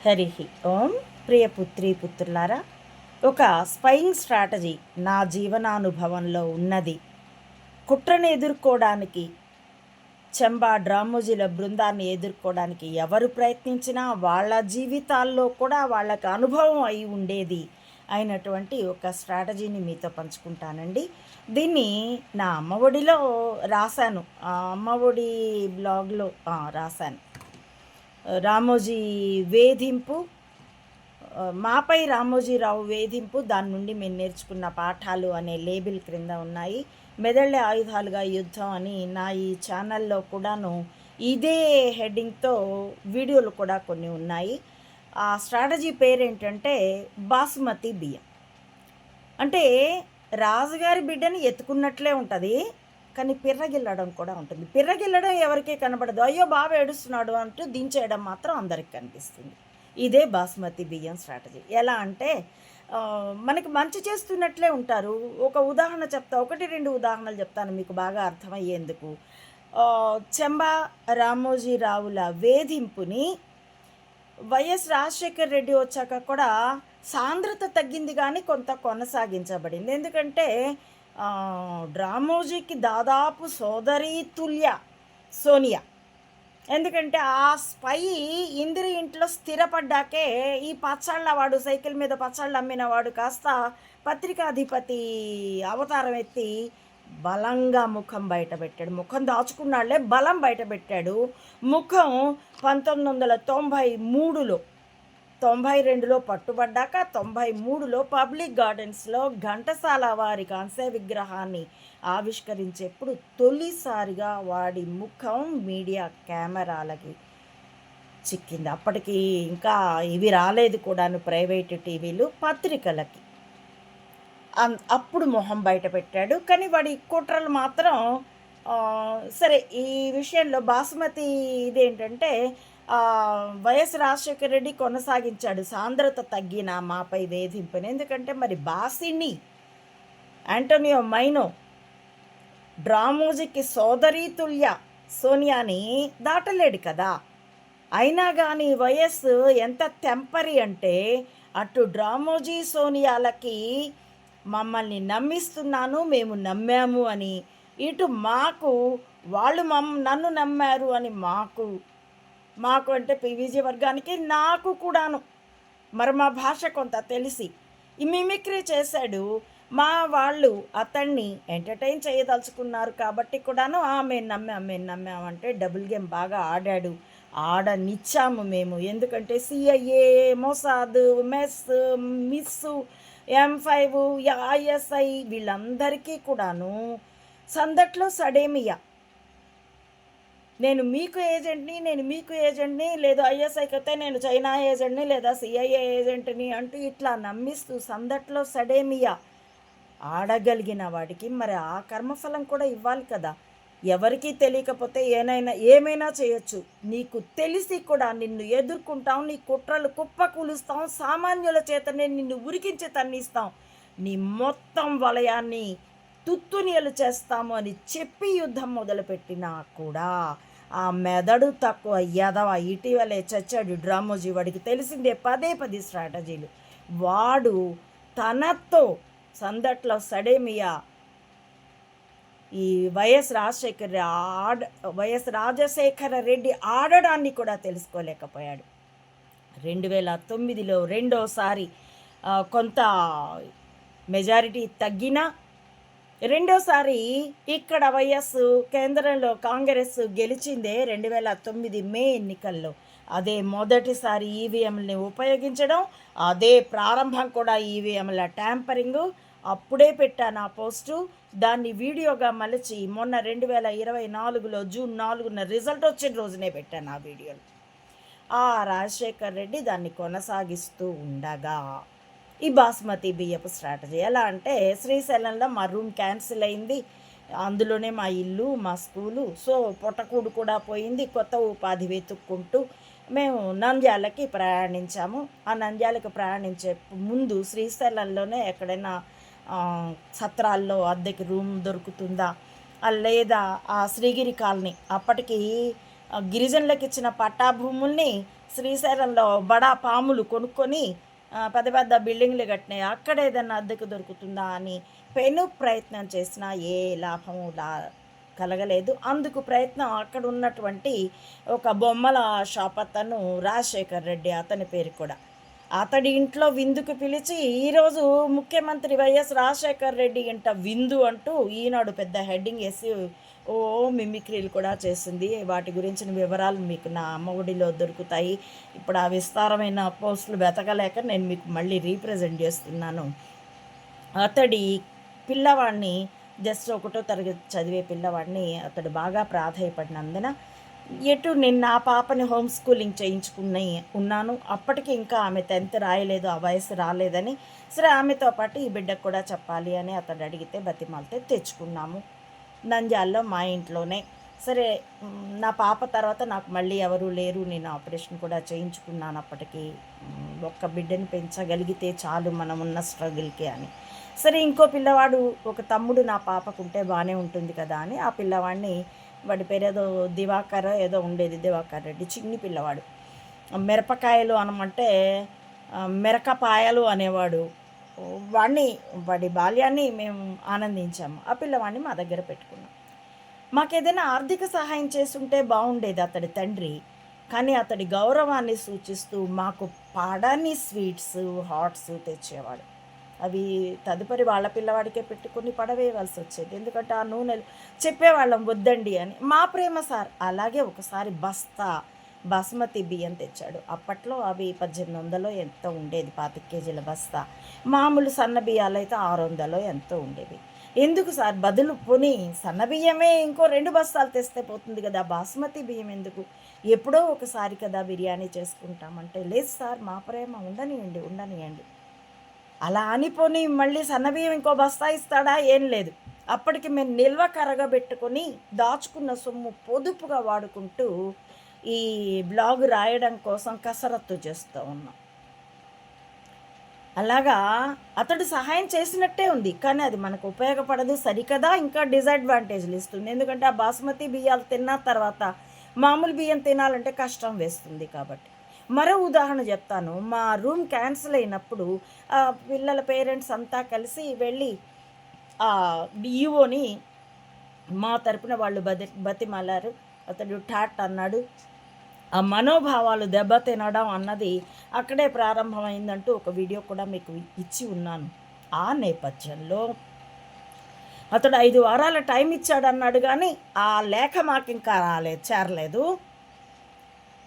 హరి ఓం. ప్రియ పుత్రి పుత్రులారా, ఒక spying strategy నా జీవనానుభవంలో ఉన్నది. కుట్రను ఎదుర్కోవడానికి, చెంబా డ్రామోజీల బృందాన్ని ఎదుర్కోవడానికి ఎవరు ప్రయత్నించినా వాళ్ళ జీవితాల్లో కూడా వాళ్ళకి అనుభవం అయి ఉండేది అయినటువంటి ఒక స్ట్రాటజీని మీతో పంచుకుంటానండి. దీన్ని నా అమ్మఒడిలో రాశాను. ఆ అమ్మఒడి బ్లాగ్లో రాశాను. రామోజీ వేధింపు, మాపై రామోజీరావు వేధింపు, దాని నుండి మేము నేర్చుకున్న పాఠాలు అనే లేబుల్ క్రింద ఉన్నాయి. మెదళ్ళే ఆయుధాలుగా యుద్ధం అని నా ఈ ఛానల్లో కూడాను ఇదే హెడ్డింగ్తో వీడియోలు కూడా కొన్ని ఉన్నాయి. ఆ స్ట్రాటజీ పేరేంటంటే బాసుమతి బియ్యం. అంటే రాజుగారి బిడ్డని ఎత్తుకున్నట్లే ఉంటుంది, కానీ పిర్రగిల్లడం కూడా ఉంటుంది. పిర్రగిల్లడం ఎవరికీ కనబడదు. అయ్యో బాబు ఏడుస్తున్నాడు అంటూ దించేయడం మాత్రం అందరికి కనిపిస్తుంది. ఇదే బాస్మతి బియ్యం స్ట్రాటజీ. ఎలా అంటే మనకి మంచి చేస్తున్నట్లే ఉంటారు. ఒక ఉదాహరణ చెప్తా, 1-2 ఉదాహరణలు చెప్తాను మీకు బాగా అర్థమయ్యేందుకు. చెంబా రామోజీరావుల వేధింపుని వైఎస్ రాజశేఖర రెడ్డి వచ్చాక కూడా సాంద్రత తగ్గింది, కానీ కొంత కొనసాగించబడింది. ఎందుకంటే డ్రామోజీకి దాదాపు సోదరీ తుల్య సోనియా. ఎందుకంటే ఆ స్పై ఇందిరి ఇంట్లో స్థిరపడ్డాకే ఈ పచ్చళ్ళవాడు, సైకిల్ మీద పచ్చళ్ళు అమ్మినవాడు కాస్త పత్రికాధిపతి అవతారం ఎత్తి బలంగా ముఖం బయటపెట్టాడు. ముఖం దాచుకున్నాళ్లే, బలం బయటపెట్టాడు. ముఖం 1993లో 92లో పట్టుబడ్డాక 93లో పబ్లిక్ గార్డెన్స్లో ఘంటసాల వారి కాంస్య విగ్రహాన్ని ఆవిష్కరించేప్పుడు తొలిసారిగా వాడి ముఖం మీడియా కెమెరాలకి చిక్కింది. అప్పటికి ఇంకా ఇవి రాలేదు కూడాను, ప్రైవేటు టీవీలు, పత్రికలకి. అప్పుడు మొహం బయట పెట్టాడు. కానీ వాడి కుట్రలు మాత్రం సరే. ఈ విషయంలో బాసుమతి ఇదేంటంటే వైఎస్ రాజశేఖర రెడ్డి కొనసాగించాడు సాంద్రత తగ్గిన మాపై వేధింపుని. ఎందుకంటే మరి బాసిని, యాంటోనియో మైనో, డ్రామోజీకి సోదరీతుల్య సోనియాని దాటలేడు కదా. అయినా కానీ వైఎస్ ఎంత టెంపరీ అంటే, అటు డ్రామోజీ సోనియాలకి మమ్మల్ని నమ్మిస్తున్నాను, మేము నమ్మాము అని, ఇటు మాకు వాళ్ళు నన్ను నమ్మారు అని మాకు అంటే పీవీజీ వర్గానికి, నాకు కూడాను మరి మా భాష కొంత తెలిసి ఈ మిమిక్రీ చేశాడు. మా వాళ్ళు అతన్ని ఎంటర్టైన్ చేయదలుచుకున్నారు కాబట్టి కూడాను మేము నమ్మామంటే డబుల్ గేమ్ బాగా ఆడాడు. ఆడనిచ్చాము మేము. ఎందుకంటే CIA, Mossad, miss, M5, ISI వీళ్ళందరికీ కూడాను సందట్లో సడేమియా, నేను మీకు ఏజెంట్ని, లేదు ఐఎస్ఐకి అయితే నేను చైనా ఏజెంట్ని, లేదా CIA ఏజెంట్ని అంటూ ఇట్లా నమ్మిస్తూ సందట్లో సడేమియా ఆడగలిగిన వాడికి మరి ఆ కర్మఫలం కూడా ఇవ్వాలి కదా. ఎవరికీ తెలియకపోతే ఏమైనా చేయొచ్చు. నీకు తెలిసి కూడా నిన్ను ఎదుర్కొంటాం, నీ కుట్రలు కుప్పకూలుస్తాం, సామాన్యుల చేతనే నిన్ను ఉరికించి తన్నిస్తాం, నీ మొత్తం వలయాన్ని తుత్తునియలు చేస్తాము అని చెప్పి యుద్ధం మొదలుపెట్టినా కూడా ఆ మెదడు తక్కువ ఎదవ ఇటీవలే చచ్చాడు డ్రామోజీ. వాడికి తెలిసిందే పదే స్ట్రాటజీలు. వాడు తనతో సందట్లో సడేమియా ఈ వైఎస్ రాజశేఖర రెడ్డి ఆడడాన్ని కూడా తెలుసుకోలేకపోయాడు. 2009లో రెండోసారి కొంత మెజారిటీ తగ్గినా, రెండోసారి ఇక్కడ వైఎస్ కేంద్రంలో కాంగ్రెస్ గెలిచిందే 2009 మే ఎన్నికల్లో. అదే మొదటిసారి ఈవీఎంలని ఉపయోగించడం, అదే ప్రారంభం కూడా ఈవీఎంల ట్యాంపరింగు. అప్పుడే పెట్టాను ఆ పోస్టు. దాన్ని వీడియోగా మలిచి మొన్న 2024లో జూన్ 4న రిజల్ట్ వచ్చిన రోజునే పెట్టాను ఆ వీడియోని. ఆ రాజశేఖర్ రెడ్డి దాన్ని కొనసాగిస్తూ ఉండగా ఈ బాస్మతి బియ్యపు స్ట్రాటజీ ఎలా అంటే, శ్రీశైలంలో మా రూమ్ క్యాన్సిల్ అయింది, అందులోనే మా ఇల్లు, మా స్కూలు. సో పొట్టకూడు కూడా పోయింది. కొత్త ఉపాధి వెతుక్కుంటూ మేము నంద్యాలకి ప్రయాణించాము. ఆ నంద్యాలకు ప్రయాణించే ముందు శ్రీశైలంలోనే ఎక్కడైనా సత్రాల్లో అద్దెకి రూమ్ దొరుకుతుందా, లేదా ఆ శ్రీగిరి కాలనీ, అప్పటికి గిరిజనులకు ఇచ్చిన పట్టా భూముల్ని శ్రీశైలంలో బడా పాములు కొనుక్కొని పెద్ద పెద్ద బిల్డింగ్లు కట్టినాయి, అక్కడ ఏదైనా అద్దెకు దొరుకుతుందా అని పెను ప్రయత్నం చేసినా ఏ లాభము కలగలేదు. అందుకు ప్రయత్నం అక్కడ ఉన్నటువంటి ఒక బొమ్మల షాప్ అతను రాజశేఖర్ రెడ్డి, అతని పేరు కూడా, అతడి ఇంట్లో విందుకు పిలిచి ఈరోజు ముఖ్యమంత్రి వైఎస్ రాజశేఖర్ రెడ్డి ఇంట విందు అంటూ ఈనాడు పెద్ద హెడ్డింగ్ వేసి ఓ మిమిక్రీలు కూడా చేసింది. వాటి గురించిన వివరాలు మీకు నా అమ్మఒడిలో దొరుకుతాయి. ఇప్పుడు ఆ విస్తారమైన పోస్టులు వెతకలేక నేను మీకు మళ్ళీ రీప్రజెంట్ చేస్తున్నాను. అతడి పిల్లవాడిని, జస్ట్ 1వ తరగతి చదివే పిల్లవాడిని, అతడు బాగా ప్రాధాయపడినందున నేను నా పాపని హోమ్ స్కూలింగ్ చేయించుకుని ఉన్నాను. అప్పటికి ఇంకా ఆమె 10th రాయలేదు, ఆ వయసు రాలేదని. సరే ఆమెతో పాటు ఈ బిడ్డకు కూడా చెప్పాలి అని అతడు అడిగితే బతిమాలితే తెచ్చుకున్నాము నంద్యాలలో మా ఇంట్లోనే. సరే నా పాప తర్వాత నాకు మళ్ళీ ఎవరూ లేరు, నేను ఆపరేషన్ కూడా చేయించుకున్నాను. అప్పటికి ఒక్క బిడ్డని పెంచగలిగితే చాలు మనం ఉన్న స్ట్రగుల్కి అని. సరే ఇంకో పిల్లవాడు, ఒక తమ్ముడు నా పాపకుంటే బాగానే ఉంటుంది కదా అని ఆ పిల్లవాడిని, వాడి పేరు ఏదో దివాకర్ ఏదో ఉండేది, దివాకర్ రెడ్డి, చిన్ని పిల్లవాడు, మిరపకాయలు అనమంటే మిరకపాయలు అనేవాడు. వాడి బాల్యాన్ని మేము ఆనందించాము. ఆ పిల్లవాడిని మా దగ్గర పెట్టుకున్నాం. మాకేదైనా ఆర్థిక సహాయం చేస్తుంటే బాగుండేది అతడి తండ్రి, కానీ అతడి గౌరవాన్ని సూచిస్తూ మాకు పాడాన్ని స్వీట్స్ హాట్స్ తెచ్చేవాడు. అవి తదుపరి వాళ్ళ పిల్లవాడికే పెట్టుకుని పడవేయవలసి వచ్చేది, ఎందుకంటే ఆ నూనెలు చెప్పేవాళ్ళం వద్దండి అని. మా ప్రేమ సార్. అలాగే ఒకసారి బాస్మతి బియ్యం తెచ్చాడు. అప్పట్లో అవి 1800 ఎంతో ఉండేది, 25 కేజీల బస్తా. మామూలు సన్న బియ్యాలు అయితే 600 ఎంతో ఉండేవి. ఎందుకు సార్, బదులు పోనీ సన్న బియ్యమే ఇంకో 2 బస్తాలు తెస్తే పోతుంది కదా, బాస్మతి బియ్యం ఎందుకు, ఎప్పుడో ఒకసారి కదా బిర్యానీ చేసుకుంటామంటే, లేదు సార్ మా ప్రేమ, ఉండనియండి అలా అనిపోని మళ్ళీ సన్నబియ్యం ఇంకో బస్తా ఇస్తాడా, ఏం లేదు. అప్పటికి మేము నిల్వ కరగబెట్టుకొని దాచుకున్న సొమ్ము పొదుపుగా వాడుకుంటూ ఈ బ్లాగ్ రాయడం కోసం కసరత్తు చేస్తూ ఉన్నాం. అలాగా అతడు సహాయం చేసినట్టే ఉంది, కానీ అది మనకు ఉపయోగపడదు సరికదా, ఇంకా డిసడ్వాంటేజ్లు ఇస్తుంది. ఎందుకంటే ఆ బాస్మతి బియ్యాలు తిన్న తర్వాత మామూలు బియ్యం తినాలంటే కష్టం వేస్తుంది. కాబట్టి మరో ఉదాహరణ చెప్తాను. మా రూమ్ క్యాన్సిల్ అయినప్పుడు పిల్లల పేరెంట్స్ అంతా కలిసి వెళ్ళి ఈవోని మా తరపున వాళ్ళు బతిమాలారు. అతడు టాట్ అన్నాడు. ఆ మనోభావాలు దెబ్బతినడం అన్నది అక్కడే ప్రారంభమైందంటూ ఒక వీడియో కూడా మీకు ఇచ్చి ఉన్నాను. ఆ నేపథ్యంలో అతడు 5 వారాల టైం ఇచ్చాడన్నాడు, కానీ ఆ లేఖ మాకు ఇంకా చేరలేదు.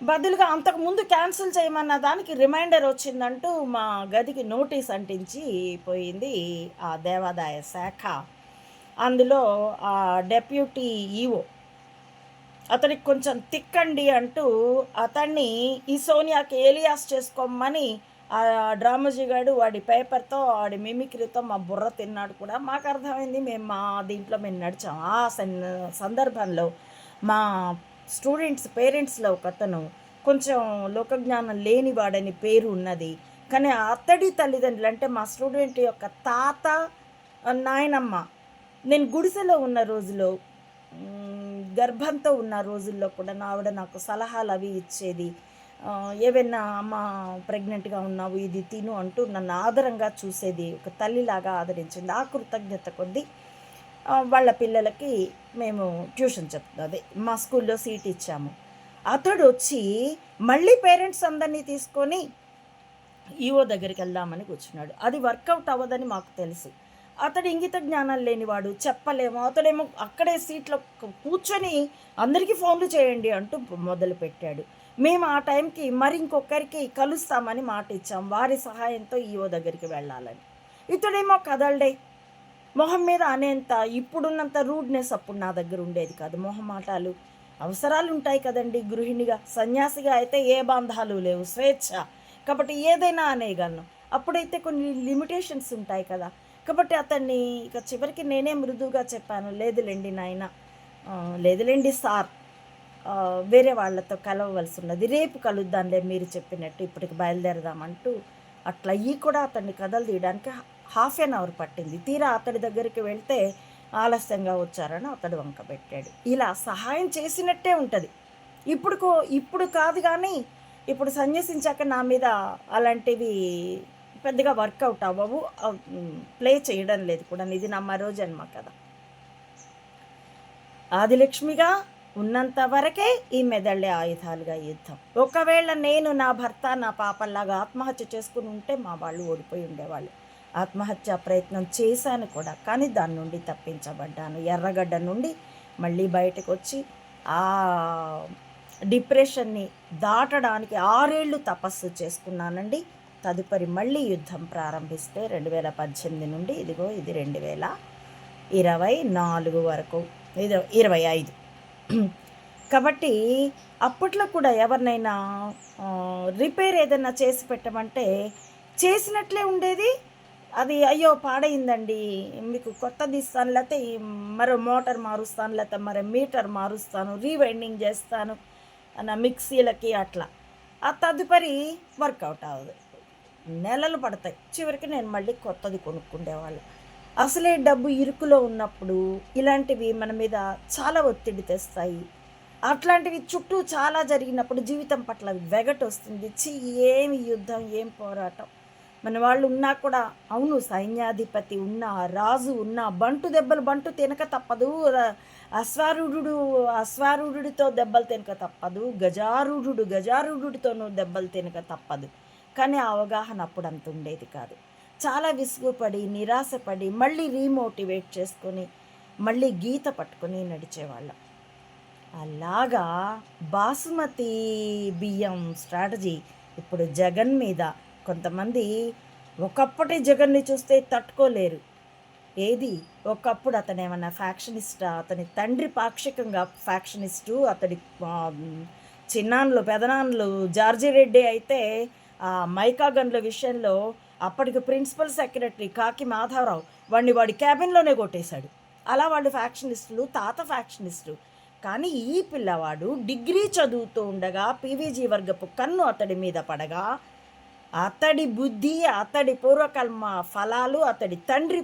బదులుగా అంతకుముందు క్యాన్సిల్ చేయమన్న దానికి రిమైండర్ వచ్చిందంటూ మా గదికి నోటీస్ అంటించి పోయింది ఆ దేవాదాయ శాఖ. అందులో ఆ డెప్యూటీ ఈవో అతనికి కొంచెం తిక్కండి అంటూ అతన్ని ఈ సోనియాకి ఏలియాస్ చేసుకోమని ఆ డ్రామాజీ గారు వాడి పేపర్తో వాడి మిమిక్రీతో మా బుర్ర తిన్నాడు కూడా. మాకు అర్థమైంది, మేము మా దీంట్లో మేము నడిచాం. ఆ సందర్భంలో మా స్టూడెంట్స్ పేరెంట్స్లో ఒకతను కొంచెం లోకజ్ఞానం లేనివాడని పేరు ఉన్నది, కానీ అతడి తల్లిదండ్రులు అంటే మా స్టూడెంట్ యొక్క తాత నాయనమ్మ, నేను గుడిసెలో ఉన్న రోజులో, గర్భంతో ఉన్న రోజుల్లో కూడా ఆవిడ నాకు సలహాలు అవి ఇచ్చేది. ఏవైనా అమ్మ ప్రెగ్నెంట్గా ఉన్నావు ఇది తిను అంటూ నన్ను ఆదరంగా చూసేది, ఒక తల్లిలాగా ఆదరించింది. ఆ కృతజ్ఞత కొద్దీ వాళ్ళ పిల్లలకి మేము ట్యూషన్ చెప్తుంది మా స్కూల్లో సీట్ ఇచ్చాము. అతడు వచ్చి మళ్ళీ పేరెంట్స్ అందరినీ తీసుకొని ఈవో దగ్గరికి వెళ్దామని కూర్చున్నాడు. అది వర్కౌట్ అవ్వదని మాకు తెలుసు. అతడు ఇంగిత జ్ఞానం లేనివాడు, చెప్పలేము. అతడేమో అక్కడే సీట్లో కూర్చొని అందరికీ ఫోన్లు చేయండి అంటూ మొదలుపెట్టాడు. మేము ఆ టైంకి మరి ఇంకొకరికి కలుస్తామని మాట ఇచ్చాం, వారి సహాయంతో ఈవో దగ్గరికి వెళ్ళాలని. ఇతడేమో కదలడే, మొహం మీద అనేంత ఇప్పుడున్నంత రూడ్నెస్ అప్పుడు నా దగ్గర ఉండేది కాదు. మొహమాటాలు, అవసరాలు ఉంటాయి కదండి గృహిణిగా. సన్యాసిగా అయితే ఏ బంధాలు లేవు, స్వేచ్ఛ, కాబట్టి ఏదైనా అనేయగలను. అప్పుడైతే కొన్ని లిమిటేషన్స్ ఉంటాయి కదా. కాబట్టి అతన్ని ఇక చివరికి నేనే మృదువుగా చెప్పాను, లేదులేండి నాయన, లేదులేండి సార్, వేరే వాళ్ళతో కలవవలసి ఉన్నది, రేపు కలుద్దాంలే మీరు చెప్పినట్టు, ఇప్పటికి బయలుదేరదామంటూ అట్లా కూడా అతన్ని కథలు తీయడానికి 1/2 అవర్ పట్టింది. తీరా అతడి దగ్గరికి వెళ్తే ఆలస్యంగా వచ్చారని అతడు వంక పెట్టాడు. ఇలా సహాయం చేసినట్టే ఉంటుంది, ఇప్పుడు కాదు కానీ ఇప్పుడు సన్యసించాక నా మీద అలాంటివి పెద్దగా వర్కౌట్ అవ్వవు, ప్లే చేయడం లేదు కూడా. ఇది నా మరో జన్మ కదా. ఆదిలక్ష్మిగా ఉన్నంత వరకే ఈ మెదళ్ళే ఆయుధాలుగా యుద్ధం. ఒకవేళ నేను నా భర్త నా పాపల్లాగా ఆత్మహత్య చేసుకుని ఉంటే మా వాళ్ళు ఓడిపోయి ఉండేవాళ్ళు. ఆత్మహత్య ప్రయత్నం చేశాను కూడా, కానీ దాని నుండి తప్పించబడ్డాను. ఎర్రగడ్డ నుండి మళ్ళీ బయటకు వచ్చి ఆ డిప్రెషన్ని దాటడానికి 6 ఏళ్ళు తపస్సు చేసుకున్నానండి. తదుపరి మళ్ళీ యుద్ధం ప్రారంభిస్తే 2018 నుండి ఇది 2024 వరకు, ఇది 25. కాబట్టి అప్పట్లో కూడా ఎవరినైనా రిపేర్ ఏదైనా చేసి పెట్టమంటే చేసినట్లే ఉండేది. అది అయ్యో పాడైందండి, మీకు కొత్తది ఇస్తాను, లేకపోతే మరో మోటార్ మారుస్తాను, లేకపోతే మరో మీటర్ మారుస్తాను, రీవైండింగ్ చేస్తాను నా మిక్సీలకి అట్లా. ఆ తదుపరి వర్కౌట్ అవ్వదు, నెలలు పడతాయి. చివరికి నేను మళ్ళీ కొత్తది కొనుక్కుండేవాళ్ళు. అసలే డబ్బు ఇరుకులో ఉన్నప్పుడు ఇలాంటివి మన మీద చాలా ఒత్తిడి తెస్తాయి. అట్లాంటివి చుట్టూ చాలా జరిగినప్పుడు జీవితం పట్ల వెగటు వస్తుంది. ఏమి యుద్ధం, ఏం పోరాటం. మన వాళ్ళు ఉన్నా కూడా, అవును సైన్యాధిపతి ఉన్నా, రాజు ఉన్నా, బంటు దెబ్బలు బంటు తినక తప్పదు, అశ్వారూఢుడితో దెబ్బలు తినక తప్పదు, గజారూఢుడితోనూ దెబ్బలు తినక తప్పదు. కానీ ఆ అవగాహన అప్పుడు అంత ఉండేది కాదు. చాలా విసుగుపడి, నిరాశపడి, మళ్ళీ రీమోటివేట్ చేసుకొని, మళ్ళీ గీత పట్టుకొని నడిచేవాళ్ళం. అలాగా బాసుమతి బియ్యం స్ట్రాటజీ ఇప్పుడు జగన్ మీద కొంతమంది ఒకప్పటి జగన్ని చూస్తే తట్టుకోలేరు. ఏది ఒకప్పుడు అతను ఏమన్నా ఫ్యాక్షనిస్టా? అతని తండ్రి పాక్షికంగా ఫ్యాక్షనిస్టు, అతడి చిన్నాన్లు పెదనాన్లు జార్జి రెడ్డి అయితే మైకా గన్ల విషయంలో అప్పటికి ప్రిన్సిపల్ సెక్రటరీ కాకి మాధవరావు వాడి క్యాబిన్లోనే కొట్టేశాడు. అలా వాళ్ళు ఫ్యాక్షనిస్టులు, తాత ఫ్యాక్షనిస్టు. కానీ ఈ పిల్లవాడు డిగ్రీ చదువుతూ ఉండగా పీవీజీ వర్గపు కన్ను అతడి మీద పడగా, అతడి బుద్ధి, అతడి పూర్వకర్మ ఫలాలు, అతడి తండ్రి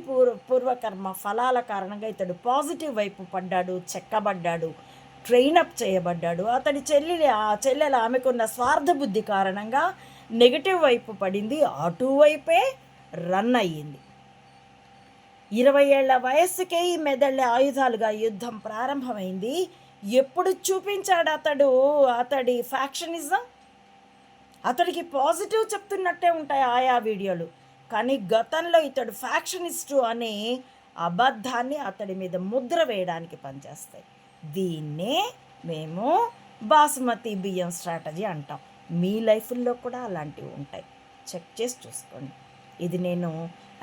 పూర్వకర్మ ఫలాల కారణంగా ఇతడు పాజిటివ్ వైపు పడ్డాడు, చెక్కబడ్డాడు, ట్రైనప్ చేయబడ్డాడు. అతడి చెల్లెల ఆమెకున్న స్వార్థ బుద్ధి కారణంగా నెగిటివ్ వైపు పడింది, అటువైపే రన్ అయ్యింది. 20 ఏళ్ల వయస్సుకే ఈ మెదళ్ళ ఆయుధాలుగా యుద్ధం ప్రారంభమైంది. ఎప్పుడు చూపించాడు అతడి ఫ్యాక్షనిజం? అతడికి పాజిటివ్ చెప్తున్నట్టే ఉంటాయి ఆయా వీడియోలు, కానీ గతంలో ఇతడు ఫ్యాక్షనిస్టు అనే అబద్ధాన్ని అతడి మీద ముద్ర వేయడానికి పనిచేస్తాయి. దీన్నే మేము బాసుమతి బియ్యం స్ట్రాటజీ అంటాం. మీ లైఫ్లో కూడా అలాంటివి ఉంటాయి, చెక్ చేసి చూసుకోండి. ఇది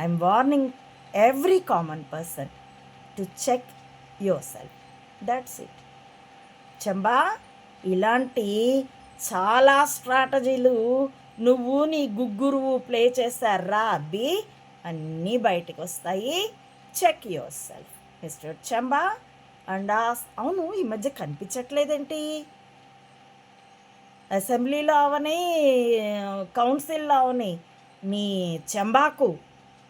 I'm warning every common person to check yourself. That's it. Chamba, ఇలాంటి చాలా స్ట్రాటజీలు నువ్వు నీ గుగ్గురువు ప్లే చేశారా అబ్బి, అన్నీ బయటకు వస్తాయి. Check yourself mister Chamba. And అవును, ఈ మధ్య కనిపించట్లేదేంటి? అసెంబ్లీలో అవని, కౌన్సిల్లో అవని, నీ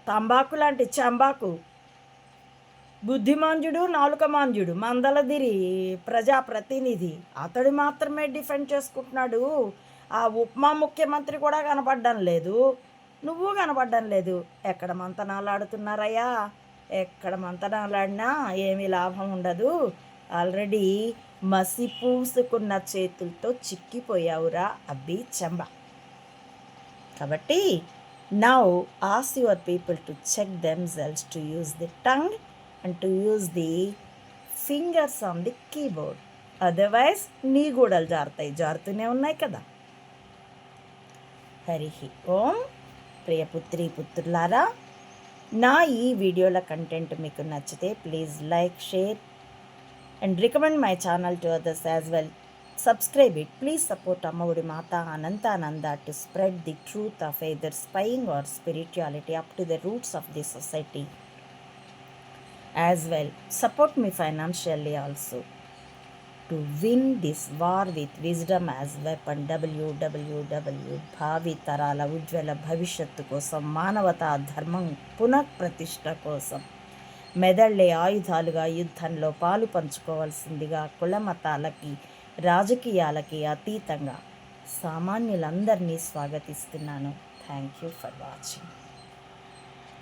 తంబాకు లాంటి చంబాకు బుద్ధిమాంజుడు, నాలుకమాంజుడు, మందలదిరి ప్రజాప్రతినిధి అతడు మాత్రమే డిఫెండ్ చేసుకుంటున్నాడు. ఆ ఉపమా ముఖ్యమంత్రి కూడా కనపడడం లేదు, నువ్వు కనపడడం లేదు. ఎక్కడ మంతనాలు ఆడుతున్నారయ్యా? ఎక్కడ మంతనాలాడినా ఏమీ లాభం ఉండదు. ఆల్రెడీ మసి పూసుకున్న చేతులతో చిక్కిపోయావురా అబ్బి చంబా. కాబట్టి now ask your people to check themselves, to use the tongue and to use the fingers on the keyboard. Otherwise నీ గూడలు జారుతూనే ఉన్నాయి కదా. హరి ఓం. ప్రియపుత్రి పుత్రులారా, నా ఈ వీడియోల కంటెంట్ మీకు నచ్చితే please like, share and recommend my channel to others as well. Subscribe it. Please support Amma Odi Mata Anantananda to spread the truth of either spying or spirituality up to the roots of the society. As well, support me financially also to win this war with wisdom as weapon. www. భావి తరాల ఉజ్వల భవిష్యత్తు కోసం, మానవతా ధర్మం పునఃప్రతిష్ఠ కోసం మెదళ్ళే ఆయుధాలుగా యుద్ధంలో పాలు పంచుకోవాల్సిందిగా కులమతాలకి రాజకీయాలకి అతీతంగా సామాన్యులందరినీ స్వాగతిస్తున్నాను. Thank you for watching.